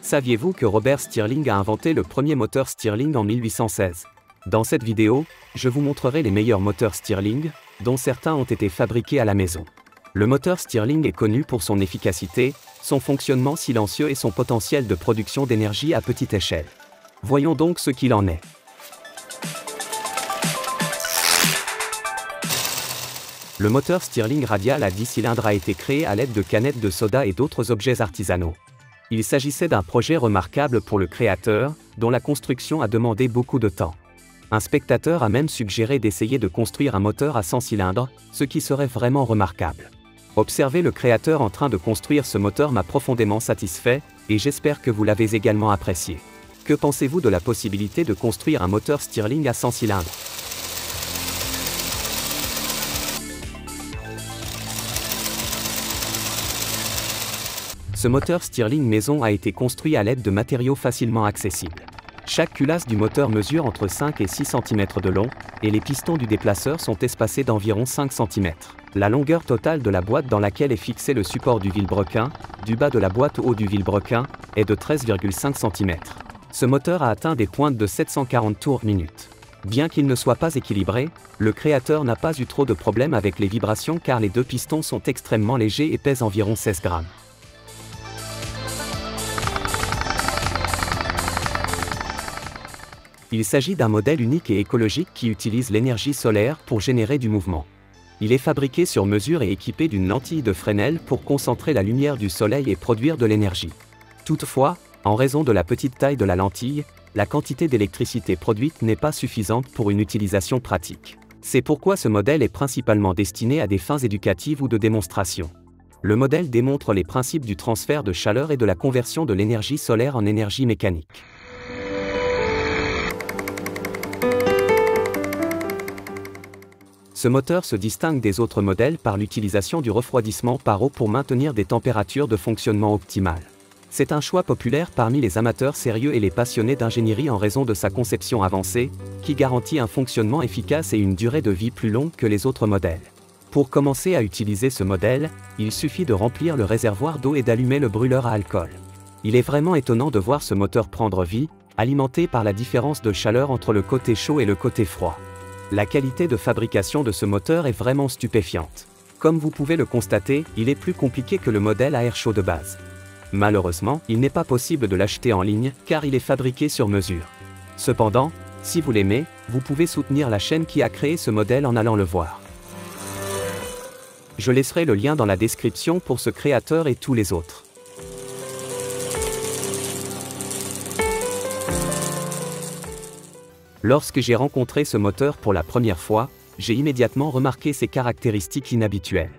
Saviez-vous que Robert Stirling a inventé le premier moteur Stirling en 1816? Dans cette vidéo, je vous montrerai les meilleurs moteurs Stirling, dont certains ont été fabriqués à la maison. Le moteur Stirling est connu pour son efficacité, son fonctionnement silencieux et son potentiel de production d'énergie à petite échelle. Voyons donc ce qu'il en est. Le moteur Stirling radial à 10 cylindres a été créé à l'aide de canettes de soda et d'autres objets artisanaux. Il s'agissait d'un projet remarquable pour le créateur, dont la construction a demandé beaucoup de temps. Un spectateur a même suggéré d'essayer de construire un moteur à 100 cylindres, ce qui serait vraiment remarquable. Observer le créateur en train de construire ce moteur m'a profondément satisfait, et j'espère que vous l'avez également apprécié. Que pensez-vous de la possibilité de construire un moteur Stirling à 100 cylindres? Ce moteur Stirling maison a été construit à l'aide de matériaux facilement accessibles. Chaque culasse du moteur mesure entre 5 et 6 cm de long, et les pistons du déplaceur sont espacés d'environ 5 cm. La longueur totale de la boîte dans laquelle est fixé le support du vilebrequin, du bas de la boîte au haut du vilebrequin, est de 13,5 cm. Ce moteur a atteint des pointes de 740 tours minute. Bien qu'il ne soit pas équilibré, le créateur n'a pas eu trop de problèmes avec les vibrations car les deux pistons sont extrêmement légers et pèsent environ 16 grammes. Il s'agit d'un modèle unique et écologique qui utilise l'énergie solaire pour générer du mouvement. Il est fabriqué sur mesure et équipé d'une lentille de Fresnel pour concentrer la lumière du soleil et produire de l'énergie. Toutefois, en raison de la petite taille de la lentille, la quantité d'électricité produite n'est pas suffisante pour une utilisation pratique. C'est pourquoi ce modèle est principalement destiné à des fins éducatives ou de démonstration. Le modèle démontre les principes du transfert de chaleur et de la conversion de l'énergie solaire en énergie mécanique. Ce moteur se distingue des autres modèles par l'utilisation du refroidissement par eau pour maintenir des températures de fonctionnement optimales. C'est un choix populaire parmi les amateurs sérieux et les passionnés d'ingénierie en raison de sa conception avancée, qui garantit un fonctionnement efficace et une durée de vie plus longue que les autres modèles. Pour commencer à utiliser ce modèle, il suffit de remplir le réservoir d'eau et d'allumer le brûleur à alcool. Il est vraiment étonnant de voir ce moteur prendre vie, alimenté par la différence de chaleur entre le côté chaud et le côté froid. La qualité de fabrication de ce moteur est vraiment stupéfiante. Comme vous pouvez le constater, il est plus compliqué que le modèle à air chaud de base. Malheureusement, il n'est pas possible de l'acheter en ligne, car il est fabriqué sur mesure. Cependant, si vous l'aimez, vous pouvez soutenir la chaîne qui a créé ce modèle en allant le voir. Je laisserai le lien dans la description pour ce créateur et tous les autres. Lorsque j'ai rencontré ce moteur pour la première fois, j'ai immédiatement remarqué ses caractéristiques inhabituelles.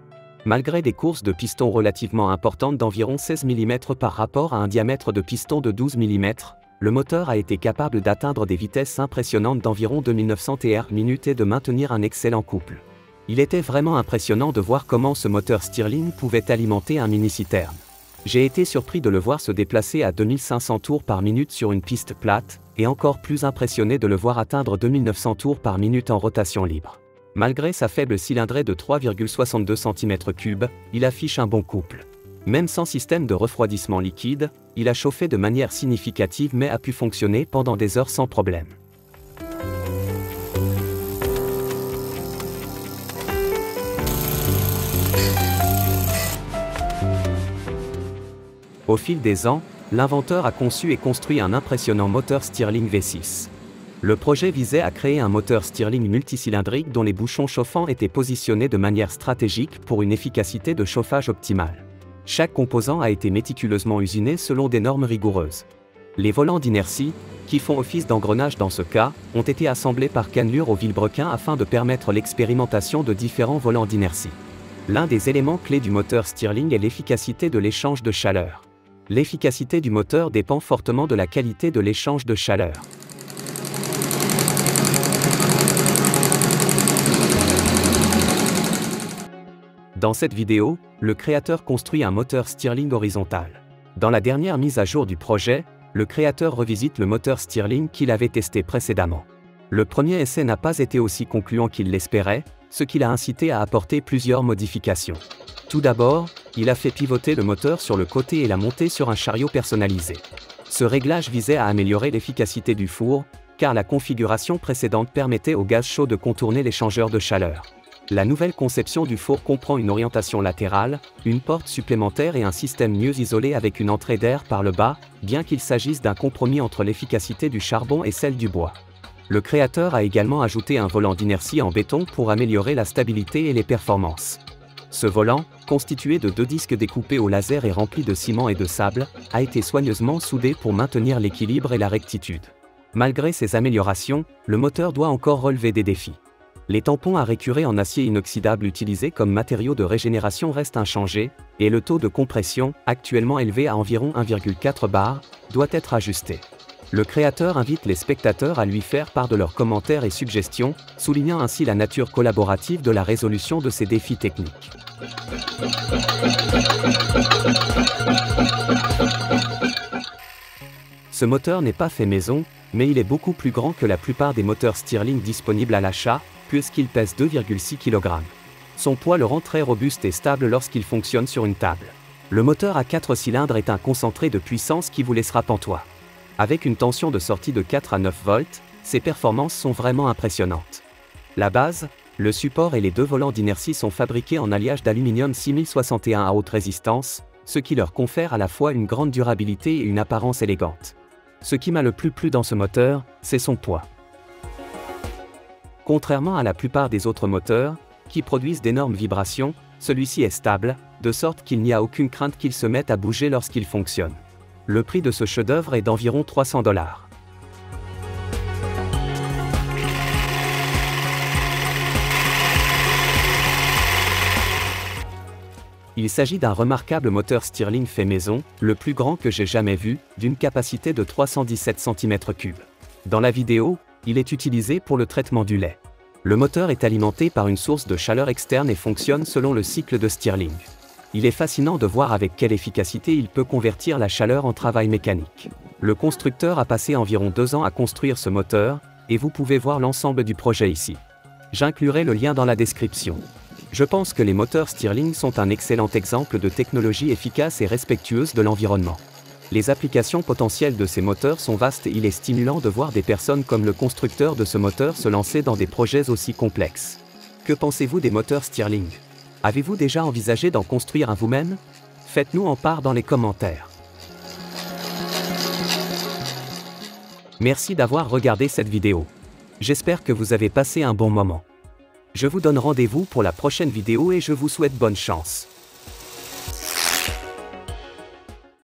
Malgré des courses de piston relativement importantes d'environ 16 mm par rapport à un diamètre de piston de 12 mm, le moteur a été capable d'atteindre des vitesses impressionnantes d'environ 2900 Tr/min et de maintenir un excellent couple. Il était vraiment impressionnant de voir comment ce moteur Stirling pouvait alimenter un mini-citerne. J'ai été surpris de le voir se déplacer à 2500 tours par minute sur une piste plate, et encore plus impressionné de le voir atteindre 2900 tours par minute en rotation libre. Malgré sa faible cylindrée de 3,62 cm3, il affiche un bon couple. Même sans système de refroidissement liquide, il a chauffé de manière significative mais a pu fonctionner pendant des heures sans problème. Au fil des ans, l'inventeur a conçu et construit un impressionnant moteur Stirling V6. Le projet visait à créer un moteur Stirling multicylindrique dont les bouchons chauffants étaient positionnés de manière stratégique pour une efficacité de chauffage optimale. Chaque composant a été méticuleusement usiné selon des normes rigoureuses. Les volants d'inertie, qui font office d'engrenage dans ce cas, ont été assemblés par cannelure au vilebrequin afin de permettre l'expérimentation de différents volants d'inertie. L'un des éléments clés du moteur Stirling est l'efficacité de l'échange de chaleur. L'efficacité du moteur dépend fortement de la qualité de l'échange de chaleur. Dans cette vidéo, le créateur construit un moteur Stirling horizontal. Dans la dernière mise à jour du projet, le créateur revisite le moteur Stirling qu'il avait testé précédemment. Le premier essai n'a pas été aussi concluant qu'il l'espérait, ce qui l'a incité à apporter plusieurs modifications. Tout d'abord, Il a fait pivoter le moteur sur le côté et l'a monté sur un chariot personnalisé. Ce réglage visait à améliorer l'efficacité du four, car la configuration précédente permettait au gaz chaud de contourner l'échangeur de chaleur. La nouvelle conception du four comprend une orientation latérale, une porte supplémentaire et un système mieux isolé avec une entrée d'air par le bas, bien qu'il s'agisse d'un compromis entre l'efficacité du charbon et celle du bois. Le créateur a également ajouté un volant d'inertie en béton pour améliorer la stabilité et les performances. Ce volant, constitué de 2 disques découpés au laser et remplis de ciment et de sable, a été soigneusement soudé pour maintenir l'équilibre et la rectitude. Malgré ces améliorations, le moteur doit encore relever des défis. Les tampons à rayures en acier inoxydable utilisés comme matériau de régénération restent inchangés, et le taux de compression, actuellement élevé à environ 1,4 bar, doit être ajusté. Le créateur invite les spectateurs à lui faire part de leurs commentaires et suggestions, soulignant ainsi la nature collaborative de la résolution de ces défis techniques. Ce moteur n'est pas fait maison, mais il est beaucoup plus grand que la plupart des moteurs Stirling disponibles à l'achat, puisqu'il pèse 2,6 kg. Son poids le rend très robuste et stable lorsqu'il fonctionne sur une table. Le moteur à 4 cylindres est un concentré de puissance qui vous laissera pantois. Avec une tension de sortie de 4 à 9 volts, ses performances sont vraiment impressionnantes. La base, le support et les 2 volants d'inertie sont fabriqués en alliage d'aluminium 6061 à haute résistance, ce qui leur confère à la fois une grande durabilité et une apparence élégante. Ce qui m'a le plus plu dans ce moteur, c'est son poids. Contrairement à la plupart des autres moteurs, qui produisent d'énormes vibrations, celui-ci est stable, de sorte qu'il n'y a aucune crainte qu'il se mette à bouger lorsqu'il fonctionne. Le prix de ce chef-d'œuvre est d'environ 300 $. Il s'agit d'un remarquable moteur Stirling fait maison, le plus grand que j'ai jamais vu, d'une capacité de 317 cm3. Dans la vidéo, il est utilisé pour le traitement du lait. Le moteur est alimenté par une source de chaleur externe et fonctionne selon le cycle de Stirling. Il est fascinant de voir avec quelle efficacité il peut convertir la chaleur en travail mécanique. Le constructeur a passé environ 2 ans à construire ce moteur, et vous pouvez voir l'ensemble du projet ici. J'inclurai le lien dans la description. Je pense que les moteurs Stirling sont un excellent exemple de technologie efficace et respectueuse de l'environnement. Les applications potentielles de ces moteurs sont vastes et il est stimulant de voir des personnes comme le constructeur de ce moteur se lancer dans des projets aussi complexes. Que pensez-vous des moteurs Stirling? Avez-vous déjà envisagé d'en construire un vous-même? Faites-nous en part dans les commentaires. Merci d'avoir regardé cette vidéo. J'espère que vous avez passé un bon moment. Je vous donne rendez-vous pour la prochaine vidéo et je vous souhaite bonne chance.